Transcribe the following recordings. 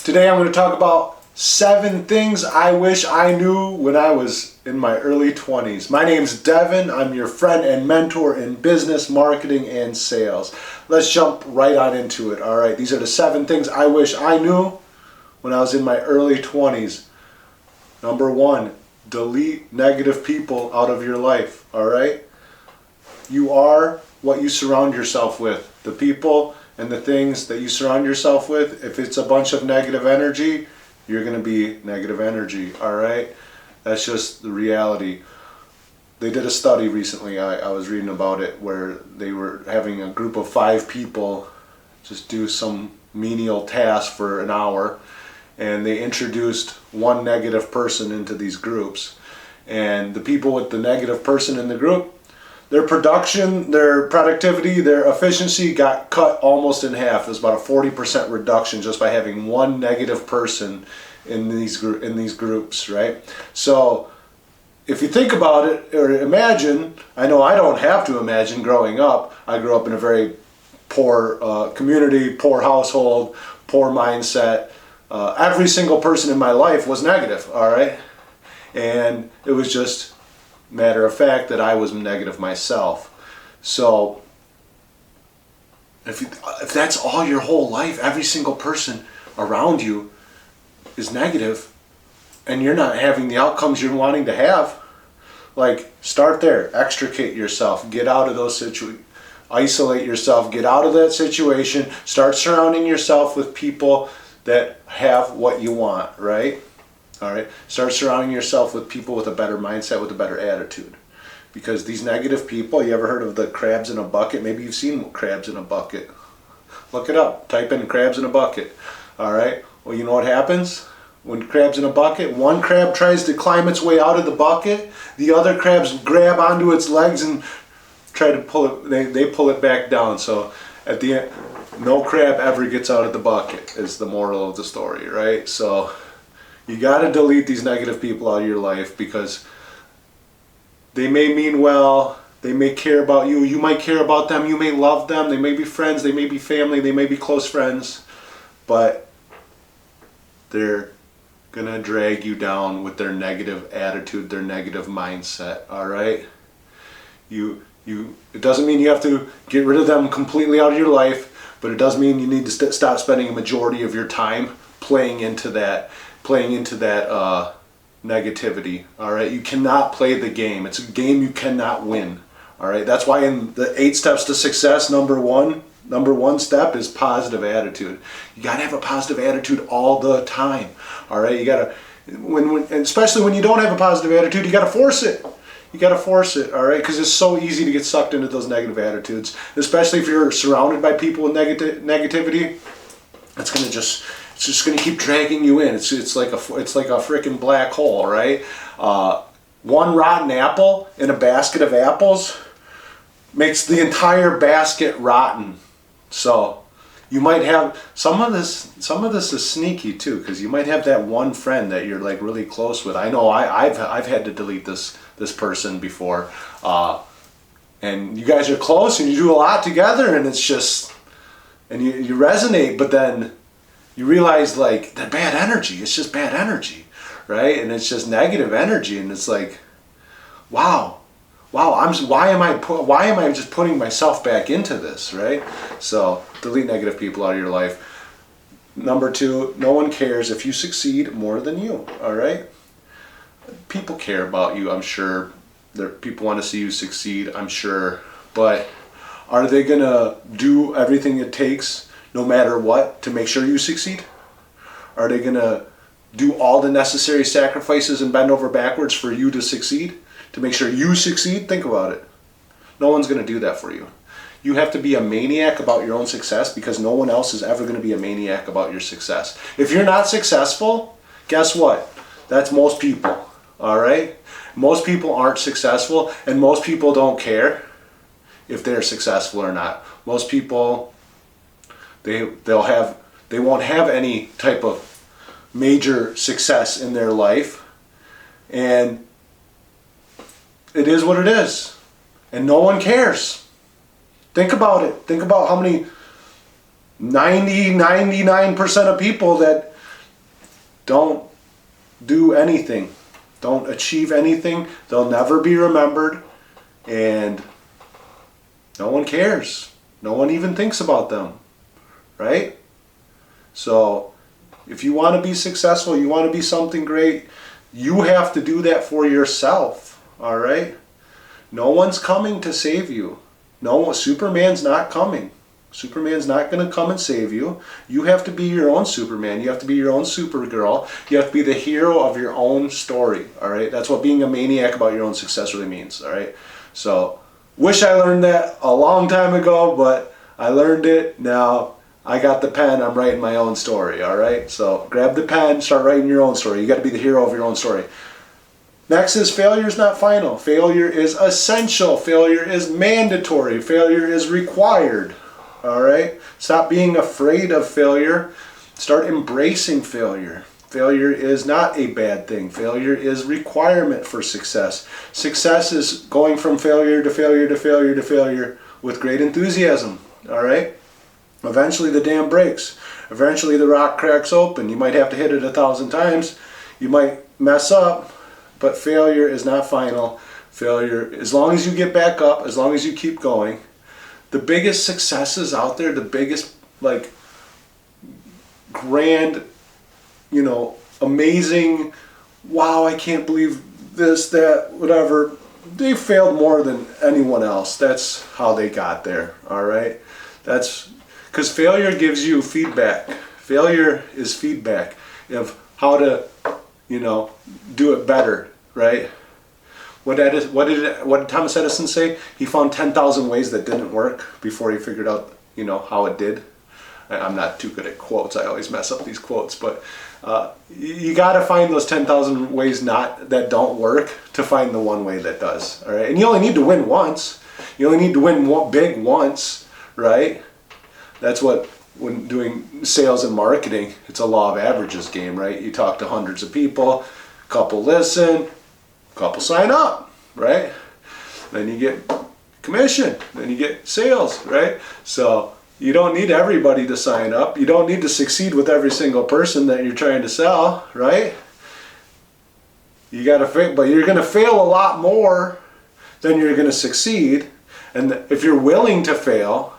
Today I'm going to talk about 7 things I wish I knew when I was in my early 20s. My name's Devon. I'm your friend and mentor in business, marketing, and sales. Let's jump right on into it. All right, these are the 7 things I wish I knew when I was in my early 20s. Number 1, delete negative people out of your life. All right, you are what you surround yourself with. The people and the things that you surround yourself with, if it's a bunch of negative energy, you're going to be negative energy, all right? That's just the reality. They did a study recently, I was reading about it, where they were having a group of 5 people just do some menial task for an hour, and they introduced one negative person into these groups. And the people with the negative person in the group, their production, their productivity, their efficiency got cut almost in half. It was about a 40% reduction just by having one negative person in these groups, right? So if you think about it or imagine, I know I don't have to imagine growing up. I grew up in a very poor community, poor household, poor mindset. Every single person in my life was negative, all right? And it was just matter of fact that I was negative myself. So if that's all your whole life, every single person around you is negative and you're not having the outcomes you're wanting to have, like, start there. Extricate yourself, get out of those situations, isolate yourself, get out of that situation, start surrounding yourself with people that have what you want, right? All right, start surrounding yourself with people with a better mindset, with a better attitude. Because these negative people, you ever heard of the crabs in a bucket? Maybe you've seen crabs in a bucket. Look it up, type in crabs in a bucket. All right, well, you know what happens? When crabs in a bucket, one crab tries to climb its way out of the bucket, the other crabs grab onto its legs and try to pull it, they pull it back down. So at the end, no crab ever gets out of the bucket is the moral of the story, right? So you got to delete these negative people out of your life because they may mean well, they may care about you, you might care about them, you may love them, they may be friends, they may be family, they may be close friends, but they're going to drag you down with their negative attitude, their negative mindset, all right? It doesn't mean you have to get rid of them completely out of your life, but it does mean you need to stop spending a majority of your time playing into that negativity, all right? You cannot play the game. It's a game you cannot win, all right? That's why in the 8 steps to success, number one step is positive attitude. You got to have a positive attitude all the time, all right? You got to, especially when you don't have a positive attitude, you got to force it. You got to force it, all right? Because it's so easy to get sucked into those negative attitudes, especially if you're surrounded by people with negativity. It's just going to keep dragging you in. It's like a freaking black hole, right? One rotten apple in a basket of apples makes the entire basket rotten. So you might have some of this is sneaky too, because you might have that one friend that you're like really close with. I know I've had to delete this person before, and you guys are close and you do a lot together, and it's just, and you resonate, but then you realize like that bad energy, it's just bad energy, right? And it's just negative energy, and it's like, wow, why am I just putting myself back into this, right? So delete negative people out of your life. Number 2, no one cares if you succeed more than you, all right? People care about you, I'm sure. People want to see you succeed, I'm sure. But are they gonna do everything it takes, no matter what, to make sure you succeed? Are they going to do all the necessary sacrifices and bend over backwards for you to succeed? To make sure you succeed? Think about it. No one's going to do that for you. You have to be a maniac about your own success, because no one else is ever going to be a maniac about your success. If you're not successful, guess what? That's most people, all right? Most people aren't successful, and most people don't care if they're successful or not. Most people, they won't have any type of major success in their life, and it is what it is, and no one cares. Think about it. Think about how many 99% of people that don't do anything. Don't achieve anything. They'll never be remembered, and no one cares. No one even thinks about them, right? So if you want to be successful, you want to be something great, you have to do that for yourself, all right? No one's coming to save you. No, Superman's not coming. Superman's not going to come and save you. You have to be your own Superman. You have to be your own Supergirl. You have to be the hero of your own story, all right? That's what being a maniac about your own success really means, all right? So, wish I learned that a long time ago, but I learned it. Now, I got the pen. I'm writing my own story, all right? So, grab the pen, start writing your own story. You got to be the hero of your own story. Next is failure is not final. Failure is essential. Failure is mandatory. Failure is required. All right? Stop being afraid of failure. Start embracing failure. Failure is not a bad thing. Failure is requirement for success. Success is going from failure to failure to failure to failure with great enthusiasm. All right? Eventually the dam breaks. Eventually the rock cracks open. You might have to hit it 1,000 times. You might mess up, but failure is not final. Failure, as long as you get back up, as long as you keep going. The biggest successes out there, the biggest, like, grand, amazing, wow, I can't believe this, that, whatever, they failed more than anyone else. That's how they got there, all right? That's because failure gives you feedback. Failure is feedback of how to, do it better, right? What did Thomas Edison say? He found 10,000 ways that didn't work before he figured out, how it did. I'm not too good at quotes. I always mess up these quotes, but you got to find those 10,000 ways that don't work to find the one way that does. All right, and you only need to win once. You only need to win big once, right? That's what, when doing sales and marketing, it's a law of averages game, right? You talk to hundreds of people, a couple listen, a couple sign up, right? Then you get commission, then you get sales, right? So you don't need everybody to sign up. You don't need to succeed with every single person that you're trying to sell, right? You got to fail, but you're going to fail a lot more than you're going to succeed. And if you're willing to fail,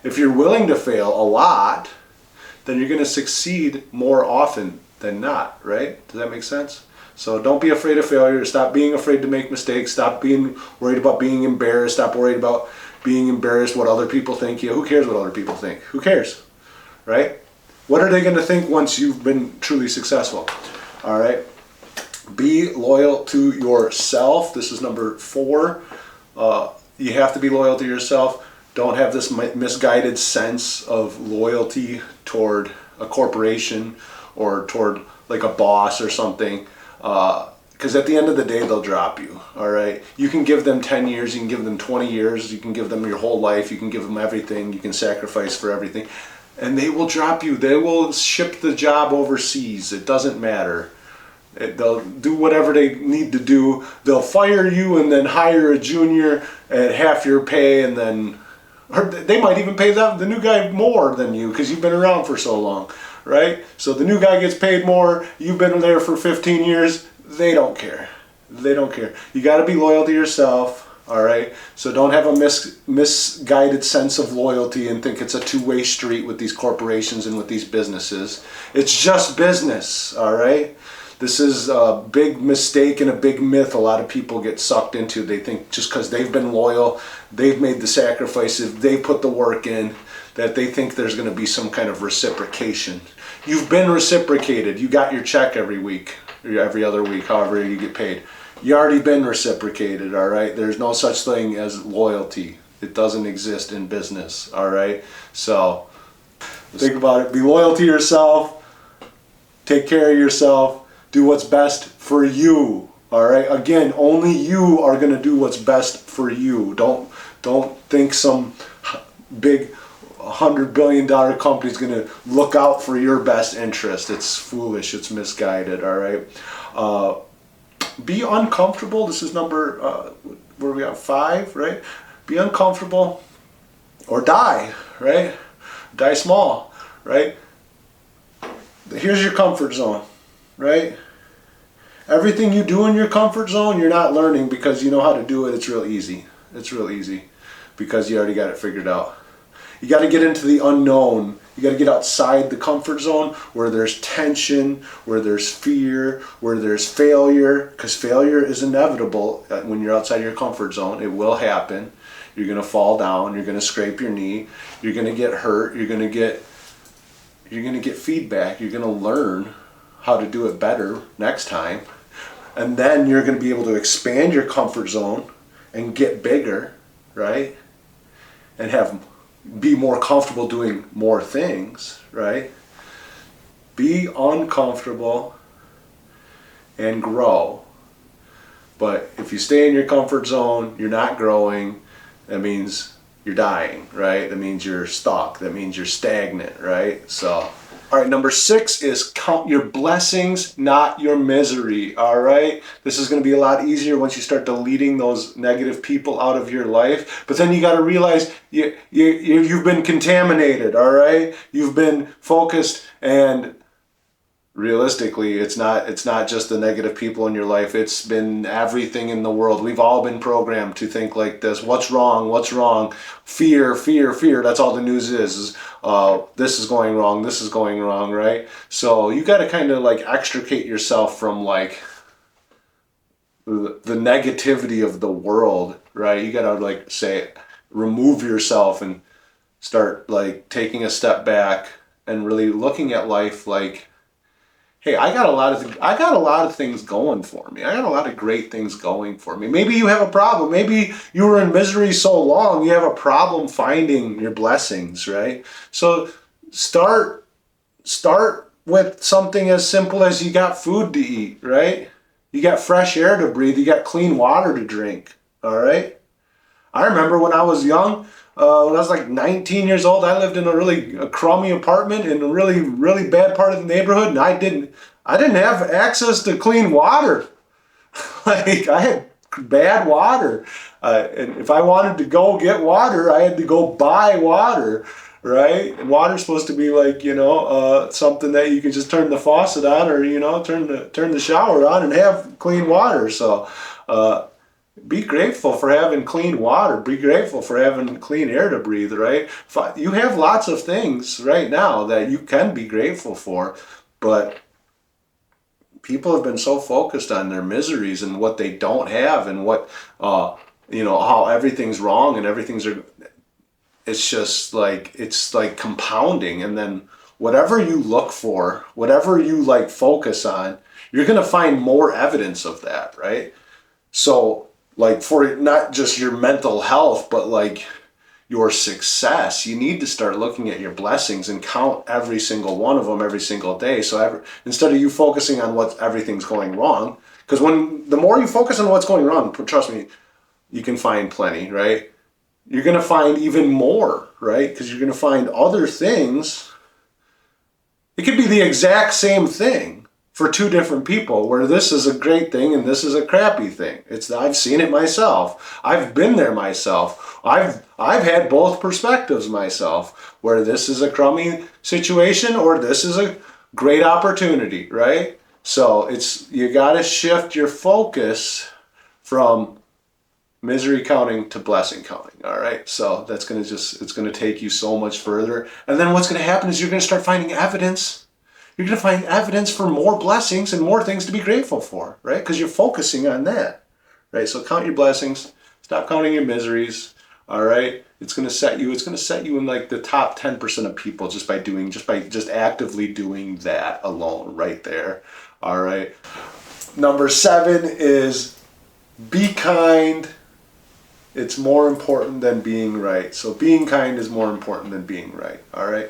a lot, then you're going to succeed more often than not, right? Does that make sense? So don't be afraid of failure. Stop being afraid to make mistakes. Stop being worried about being embarrassed. Stop worried about being embarrassed what other people think. Who cares what other people think? Who cares, right? What are they going to think once you've been truly successful? All right. Be loyal to yourself. This is number 4. You have to be loyal to yourself. Don't have this misguided sense of loyalty toward a corporation or toward like a boss or something. Because at the end of the day, they'll drop you, all right? You can give them 10 years, you can give them 20 years, you can give them your whole life, you can give them everything, you can sacrifice for everything, and they will drop you. They will ship the job overseas. It doesn't matter. They'll do whatever they need to do. They'll fire you and then hire a junior at half your pay, and then, or they might even pay the new guy more than you because you've been around for so long, right? So the new guy gets paid more. You've been there for 15 years. They don't care. They don't care. You got to be loyal to yourself, all right? So don't have a misguided sense of loyalty and think it's a two-way street with these corporations and with these businesses. It's just business, all right? This is a big mistake and a big myth a lot of people get sucked into. They think just because they've been loyal, they've made the sacrifices, they put the work in, that they think there's going to be some kind of reciprocation. You've been reciprocated. You got your check every week, or every other week, however you get paid. You already been reciprocated, all right? There's no such thing as loyalty. It doesn't exist in business, all right? So think about it. Be loyal to yourself. Take care of yourself. Do what's best for you, all right? Again, only you are going to do what's best for you. Don't think some big $100 billion company is going to look out for your best interest. It's foolish. It's misguided, all right? Be uncomfortable. This is number, where we have 5, right? Be uncomfortable or die, right? Die small, right? Here's your comfort zone. right? Everything you do in your comfort zone, you're not learning because you know how to do it. It's real easy. It's real easy because you already got it figured out. You got to get into the unknown. You got to get outside the comfort zone where there's tension, where there's fear, where there's failure, because failure is inevitable when you're outside your comfort zone. It will happen. You're going to fall down. You're going to scrape your knee. You're going to get hurt. You're going to get feedback. You're going to learn how to do it better next time. And then you're going to be able to expand your comfort zone and get bigger, right? And be more comfortable doing more things, right? Be uncomfortable and grow. But if you stay in your comfort zone, you're not growing. That means you're dying, right? That means you're stuck. That means you're stagnant, right? So, all right, number 6 is count your blessings, not your misery, all right? This is going to be a lot easier once you start deleting those negative people out of your life. But then you got to realize you've been contaminated, all right? You've been focused, and realistically, it's not just the negative people in your life. It's been everything in the world. We've all been programmed to think like this. What's wrong? What's wrong? Fear, fear, fear. That's all the news is this is going wrong. This is going wrong, right? So you got to kind of like extricate yourself from like the negativity of the world, right? You got to like say, remove yourself and start like taking a step back and really looking at life like, hey, I got a lot of things going for me. I got a lot of great things going for me. Maybe you have a problem. Maybe you were in misery so long, you have a problem finding your blessings, right? So start with something as simple as you got food to eat, right? You got fresh air to breathe. You got clean water to drink, all right? I remember when I was young, when I was like 19 years old, I lived in a crummy apartment in a really, really bad part of the neighborhood, and I didn't have access to clean water. Like, I had bad water. And if I wanted to go get water, I had to go buy water, right? And water's supposed to be like, something that you can just turn the faucet on or, turn the shower on and have clean water. So, be grateful for having clean water. Be grateful for having clean air to breathe, right? You have lots of things right now that you can be grateful for, but people have been so focused on their miseries and what they don't have and what, how everything's wrong and it's just like, it's like compounding. And then whatever you look for, whatever you like focus on, you're going to find more evidence of that, right? So, like, for not just your mental health, but like your success, you need to start looking at your blessings and count every single one of them every single day. So instead of you focusing on what everything's going wrong, because the more you focus on what's going wrong, trust me, you can find plenty, right? You're going to find even more, right? Because you're going to find other things. It could be the exact same thing for two different people, where this is a great thing and this is a crappy thing. I've seen it myself. I've been there myself. I've had both perspectives myself, where this is a crummy situation or this is a great opportunity, right? So you got to shift your focus from misery counting to blessing counting, all right? So it's going to take you so much further. And then what's going to happen is you're going to start finding evidence. You're going to find evidence for more blessings and more things to be grateful for, right? Because you're focusing on that, right? So count your blessings. Stop counting your miseries, all right? It's going to set you in like the top 10% of people just by actively doing that alone right there, all right? Number 7 is be kind. It's more important than being right. So being kind is more important than being right, all right?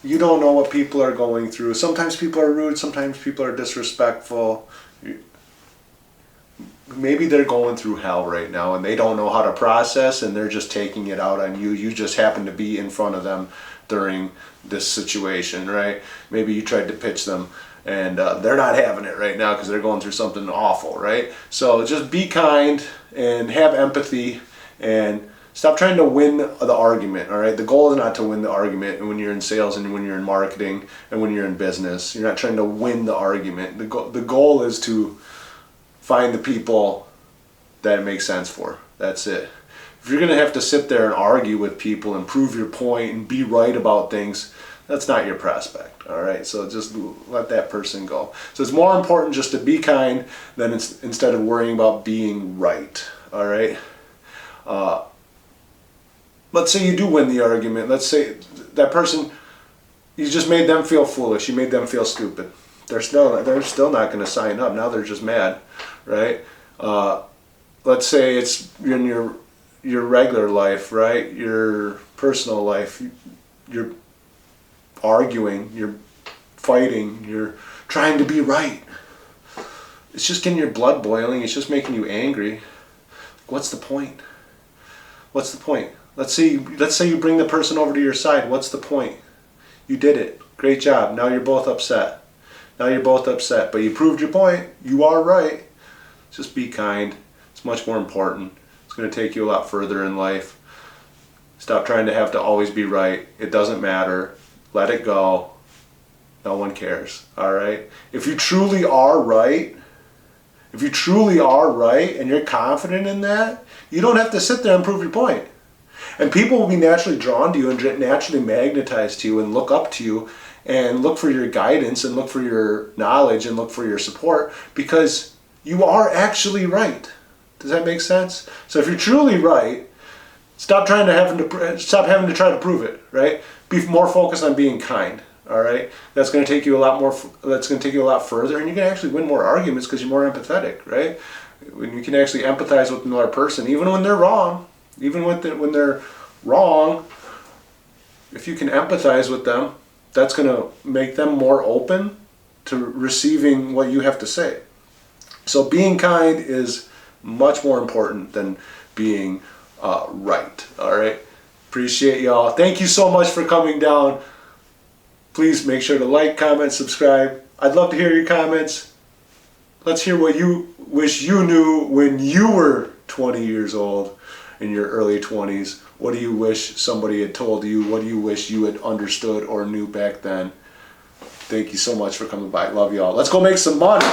You don't know what people are going through. Sometimes people are rude. Sometimes people are disrespectful. Maybe they're going through hell right now and they don't know how to process and they're just taking it out on you. You just happen to be in front of them during this situation, right? Maybe you tried to pitch them and they're not having it right now because they're going through something awful, right? So just be kind and have empathy and Stop trying to win the argument, all right? The goal is not to win the argument when you're in sales and when you're in marketing and when you're in business. You're not trying to win the argument. The goal is to find the people that it makes sense for. That's it. If you're going to have to sit there and argue with people and prove your point and be right about things, that's not your prospect, all right? So just let that person go. So it's more important just to be kind than instead of worrying about being right, all right? Let's say you do win the argument. Let's say that person, you just made them feel foolish. You made them feel stupid. They're still not going to sign up. Now they're just mad, right? Let's say it's in your regular life, right? Your personal life. You're arguing. You're fighting. You're trying to be right. It's just getting your blood boiling. It's just making you angry. What's the point? What's the point? Let's say you bring the person over to your side. What's the point? You did it. Great job. Now you're both upset. But you proved your point. You are right. Just be kind. It's much more important. It's going to take you a lot further in life. Stop trying to have to always be right. It doesn't matter. Let it go. No one cares. All right? If you truly are right, and you're confident in that, you don't have to sit there and prove your point. And people will be naturally drawn to you and naturally magnetized to you and look up to you and look for your guidance and look for your knowledge and look for your support because you are actually right. Does that make sense? So if you're truly right, stop having to try to prove it, right? Be more focused on being kind, all right? That's going to take you a lot further, and you can actually win more arguments because you're more empathetic, right? When you can actually empathize with another person, even when they're wrong, when they're wrong, if you can empathize with them, that's going to make them more open to receiving what you have to say. So being kind is much more important than being right. All right. Appreciate y'all. Thank you so much for coming down. Please make sure to like, comment, subscribe. I'd love to hear your comments. Let's hear what you wish you knew when you were 20 years old. In your early 20s, what do you wish somebody had told you? What do you wish you had understood or knew back then? Thank you so much for coming by. Love y'all. Let's go make some money.